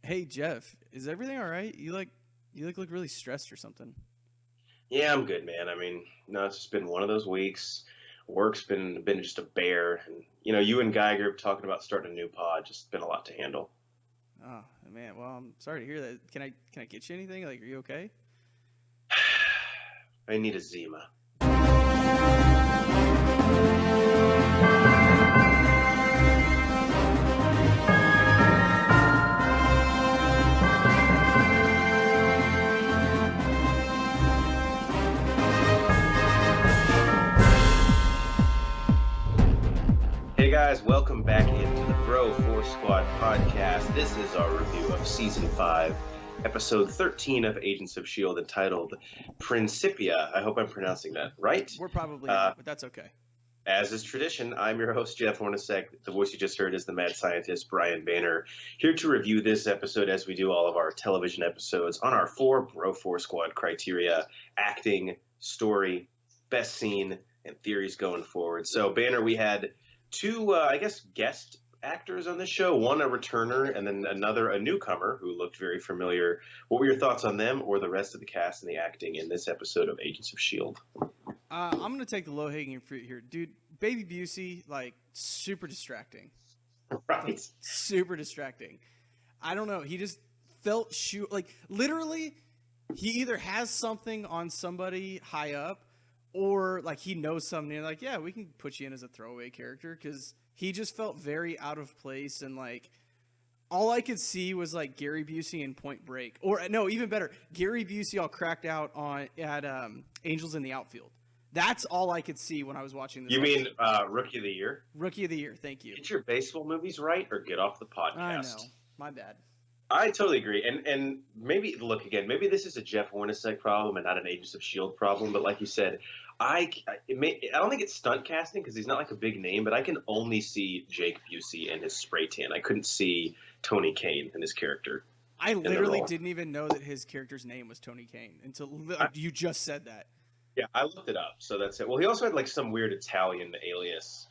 Hey Jeff, is everything all right? You look really stressed or something. Yeah, I'm good, man. I mean, no, it's just been one of those weeks. Work's been just a bear, and you and Geiger talking about starting a new pod. Just been a lot to handle. Oh man, well I'm sorry to hear that. Can I get you anything? Like, are you okay? I need a Zima. Hey guys, welcome back into the Bro Force Squad podcast. This is our review of season 5, episode 13 of Agents of S.H.I.E.L.D. entitled Principia. I hope I'm pronouncing that right. We're probably Uh, not, but that's okay. As is tradition, I'm your host, Jeff Hornacek. The voice you just heard is the mad scientist, Brian Boehner, here to review this episode as we do all of our television episodes on our 4 Bro Force Squad criteria: acting, story, best scene, and theories going forward. So, Boehner, we had two, guest actors on this show, one a returner and then another a newcomer who looked very familiar. What were your thoughts on them or the rest of the cast and the acting in this episode of Agents of S.H.I.E.L.D.? I'm gonna take the low hanging fruit here, dude. Baby Busey, like super distracting, like Right. super distracting. I don't know. He just felt like literally. He either has something on somebody high up, or like he knows something. And like, yeah, we can put you in as a throwaway character because he just felt very out of place and like all I could see was like Gary Busey in Point Break, or no, even better, Gary Busey all cracked out on at Angels in the Outfield. That's all I could see when I was watching this You mean episode. Rookie of the Year? Rookie of the Year, thank you. Get your baseball movies right or get off the I know, podcast. my bad. I totally agree. And maybe, look, again, maybe this is a Jeff Hornacek problem and not an Agents of S.H.I.E.L.D. problem. But like you said, I don't think it's stunt casting because he's not like a big name, but I can only see Jake Busey and his spray tan. I couldn't see Tony Kane and his character I in the literally role. didn't even know that his character's name was Tony Kane until you just said that. Yeah, I looked it up, so that's it. Well, he also had like some weird Italian alias,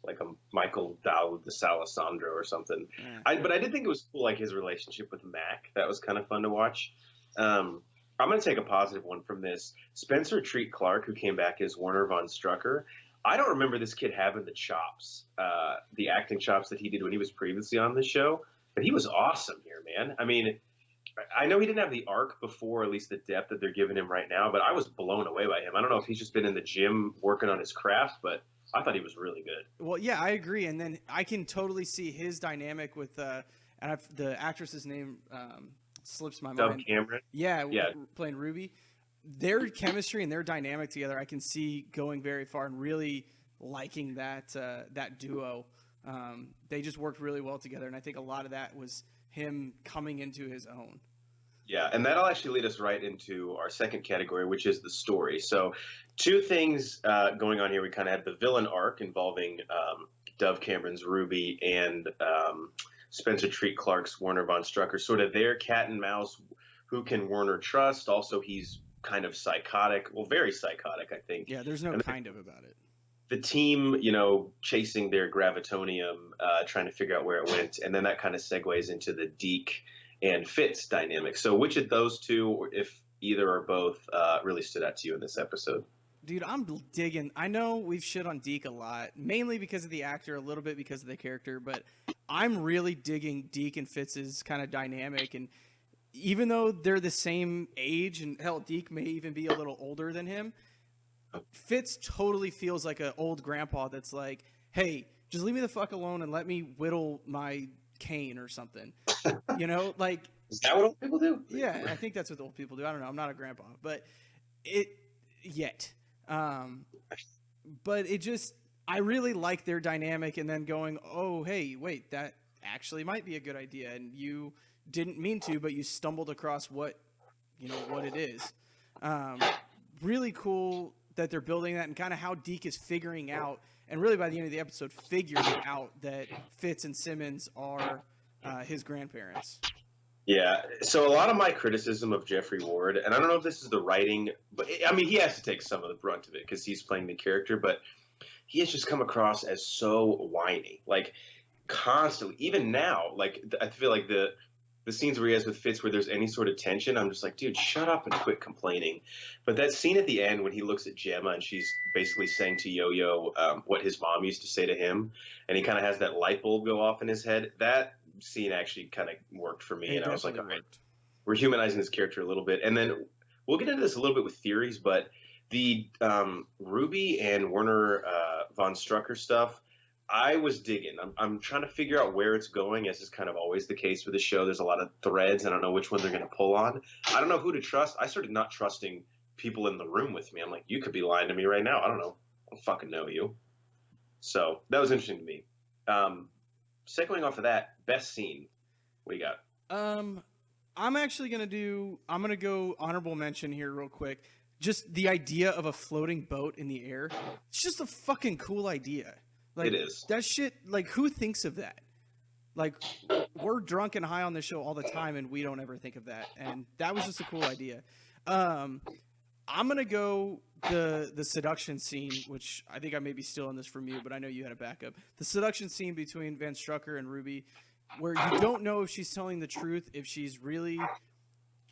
like a Michael Dowd de Salesandro or something. Eh. But I did think it was cool, like his relationship with Mac. That was kind of fun to watch. I'm going to take a positive one from this. Spencer Treat Clark, who came back as Werner von Strucker. I don't remember this kid having the chops, the acting chops that he did when he was previously on the show, but he was awesome here, man. I mean, I know he didn't have the arc before, at least the depth that they're giving him right now, but I was blown away by him. I don't know if he's just been in the gym working on his craft, but I thought he was really good. Well, yeah, I agree, and then I can totally see his dynamic with the actress's name slips my Dove mind. Cameron. Yeah, Yeah. playing Ruby. Their chemistry and their dynamic together, I can see going very far and really liking that duo. They just worked really well together, and I think a lot of that was him coming into his own. Yeah, and that'll actually lead us right into our second category, which is the story. So, two things going on here. We kind of have the villain arc involving Dove Cameron's Ruby and Spencer Treat Clark's Werner von Strucker. Sort of their cat and mouse. Who can Werner trust? Also, he's kind of psychotic. Well, very psychotic, I think. Yeah, there's no And kind of about it. the team, chasing their gravitonium, trying to figure out where it went, and then that kind of segues into the Deke and Fitz dynamic. So, which of those two, or if either or both, really stood out to you in this episode? Dude, I'm digging. I know we've shit on Deke a lot, mainly because of the actor, a little bit because of the character, but I'm really digging Deke and Fitz's kind of dynamic. And even though they're the same age, and hell, Deke may even be a little older than him, Fitz totally feels like an old grandpa that's like, hey, just leave me the fuck alone and let me whittle my cane or something. Like, Is that what old people do? yeah, I think that's what old people do. I don't know. I'm not a grandpa, but it yet. But it just, I really like their dynamic, and then going, oh, hey, wait, that actually might be a good idea, and you didn't mean to, but you stumbled across what it is. Really cool that they're building that, and kind of how Deke is figuring out, and really by the end of the episode, figuring out that Fitz and Simmons are his grandparents. Yeah. So a lot of my criticism of Jeffrey Ward, and I don't know if this is the writing, but I mean, he has to take some of the brunt of it because he's playing the character, but he has just come across as so whiny, like constantly. Even now, like I feel like the scenes where he has with Fitz where there's any sort of tension, I'm just like, dude, shut up and quit complaining. But that scene at the end when he looks at Gemma and she's basically saying to Yo-Yo what his mom used to say to him, and he kind of has that light bulb go off in his head, that scene actually kind of worked for me. And I was like, all right, we're humanizing this character a little bit. And then we'll get into this a little bit with theories, but the Ruby and Werner von Strucker stuff, I was digging. I'm trying to figure out where it's going, as is kind of always the case with the show. There's a lot of threads. I don't know which one they're going to pull on. I don't know who to trust. I started not trusting people in the room with me. I'm like, you could be lying to me right now. I don't know. I don't fucking know you. So that was interesting to me. Segueing off of that, best scene. What do you got? I'm going to go honorable mention here real quick. Just the idea of a floating boat in the air. It's just a fucking cool idea. Like, it is. That shit, like, who thinks of that? Like, we're drunk and high on this show all the time, and we don't ever think of that. And that was just a cool idea. I'm going to go the seduction scene, which I think I may be stealing this from you, but I know you had a backup. The seduction scene between Van Strucker and Ruby, where you don't know if she's telling the truth, if she's really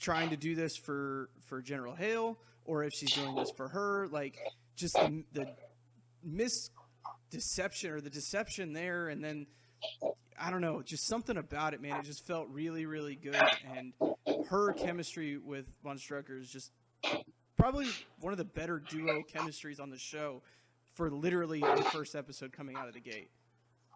trying to do this for General Hale, or if she's doing this for her. Like, just the deception or the deception there, and then I don't know, just something about it, man. It just felt really, really good, and her chemistry with Von Strucker is just probably one of the better duo chemistries on the show for literally the first episode coming out of the gate.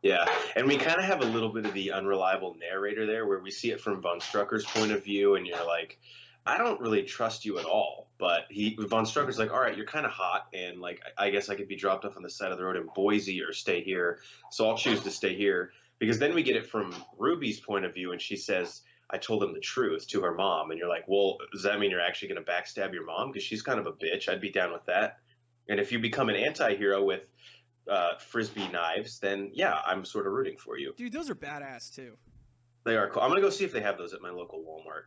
Yeah, and we kind of have a little bit of the unreliable narrator there, where we see it from Von Strucker's point of view, and you're like, I don't really trust you at all. But Von Strucker's like, all right, you're kind of hot, and like, I guess I could be dropped off on the side of the road in Boise or stay here, so I'll choose to stay here. Because then we get it from Ruby's point of view, and she says, I told him the truth to her mom, and you're like, well, does that mean you're actually going to backstab your mom? Because she's kind of a bitch. I'd be down with that. And if you become an anti-hero with Frisbee knives, then yeah, I'm sort of rooting for you. Dude, those are badass too. They are cool. I'm going to go see if they have those at my local Walmart.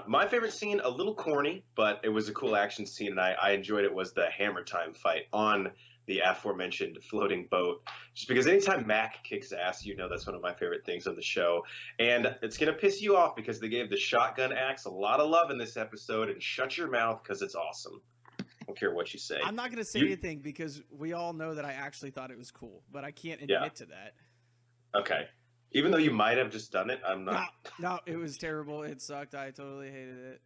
My favorite scene, a little corny, but it was a cool action scene, and I enjoyed it, was the hammer time fight on the aforementioned floating boat. Just because anytime Mac kicks ass, you know that's one of my favorite things on the show. And it's going to piss you off because they gave the shotgun axe a lot of love in this episode, and shut your mouth because it's awesome. I don't care what you say. I'm not going to say anything because we all know that I actually thought it was cool, but I can't admit to that. Okay. Even though you might have just done it, I'm not. No, it was terrible. It sucked. I totally hated it.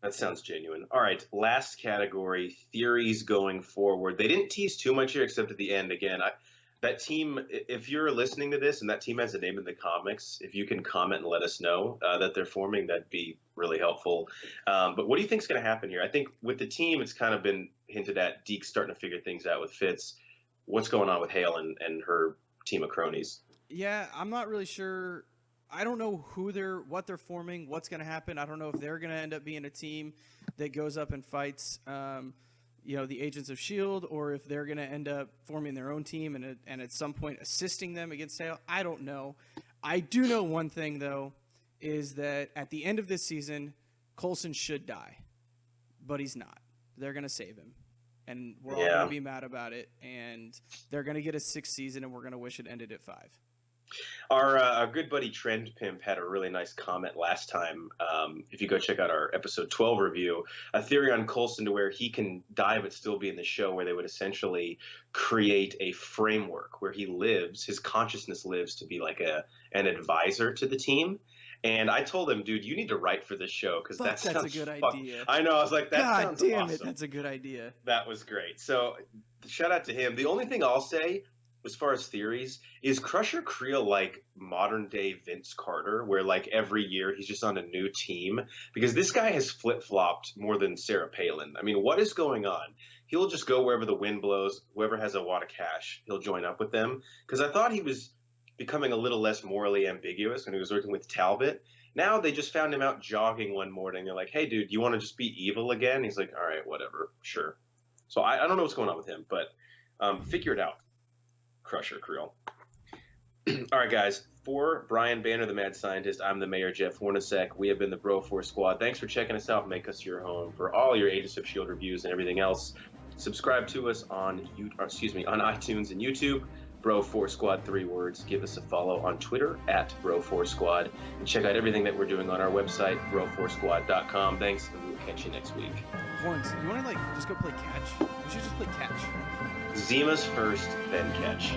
That sounds genuine. All right, last category, theories going forward. They didn't tease too much here except at the end. Again, that team, if you're listening to this and that team has a name in the comics, if you can comment and let us know that they're forming, that'd be really helpful. But what do you think is going to happen here? I think with the team, it's kind of been hinted at. Deke's starting to figure things out with Fitz. What's going on with Hale and her team of cronies? Yeah, I'm not really sure. I don't know what they're forming, what's going to happen. I don't know if they're going to end up being a team that goes up and fights, the Agents of S.H.I.E.L.D., or if they're going to end up forming their own team and at some point assisting them against Hale. I don't know. I do know one thing, though, is that at the end of this season, Coulson should die, but he's not. They're going to save him, and we're all going to be mad about it, and they're going to get a 6th season, and we're going to wish it ended at 5. Our good buddy Trend Pimp had a really nice comment last time. If you go check out our episode 12 review, a theory on Coulson to where he can die but still be in the show, where they would essentially create a framework where he lives, his consciousness lives to be like an advisor to the team. And I told him, dude, you need to write for this show because that's a good idea. I know. I was like, that God sounds damn awesome. it, that's a good idea. That was great. So shout out to him. The only thing I'll say, as far as theories, is Crusher Creel like modern day Vince Carter, where like every year he's just on a new team? Because this guy has flip-flopped more than Sarah Palin. I mean, what is going on? He'll just go wherever the wind blows. Whoever has a wad of cash, he'll join up with them. Because I thought he was becoming a little less morally ambiguous when he was working with Talbot. Now they just found him out jogging one morning. They're like, hey, dude, you want to just be evil again? He's like, all right, whatever, sure. So I don't know what's going on with him, but figure it out. Crusher Creel. All right, guys. For Brian Banner, the Mad Scientist, I'm the Mayor, Jeff Hornacek. We have been the Bro Force Squad. Thanks for checking us out. Make us your home for all your Agents of S.H.I.E.L.D. reviews and everything else. Subscribe to us on iTunes and YouTube. Bro4Squad, 3 words. Give us a follow on Twitter at Bro4Squad. And check out everything that we're doing on our website, bro4squad.com. Thanks, and we'll catch you next week. Horns, you want to just go play catch? We should just play catch. Zima's first, then catch.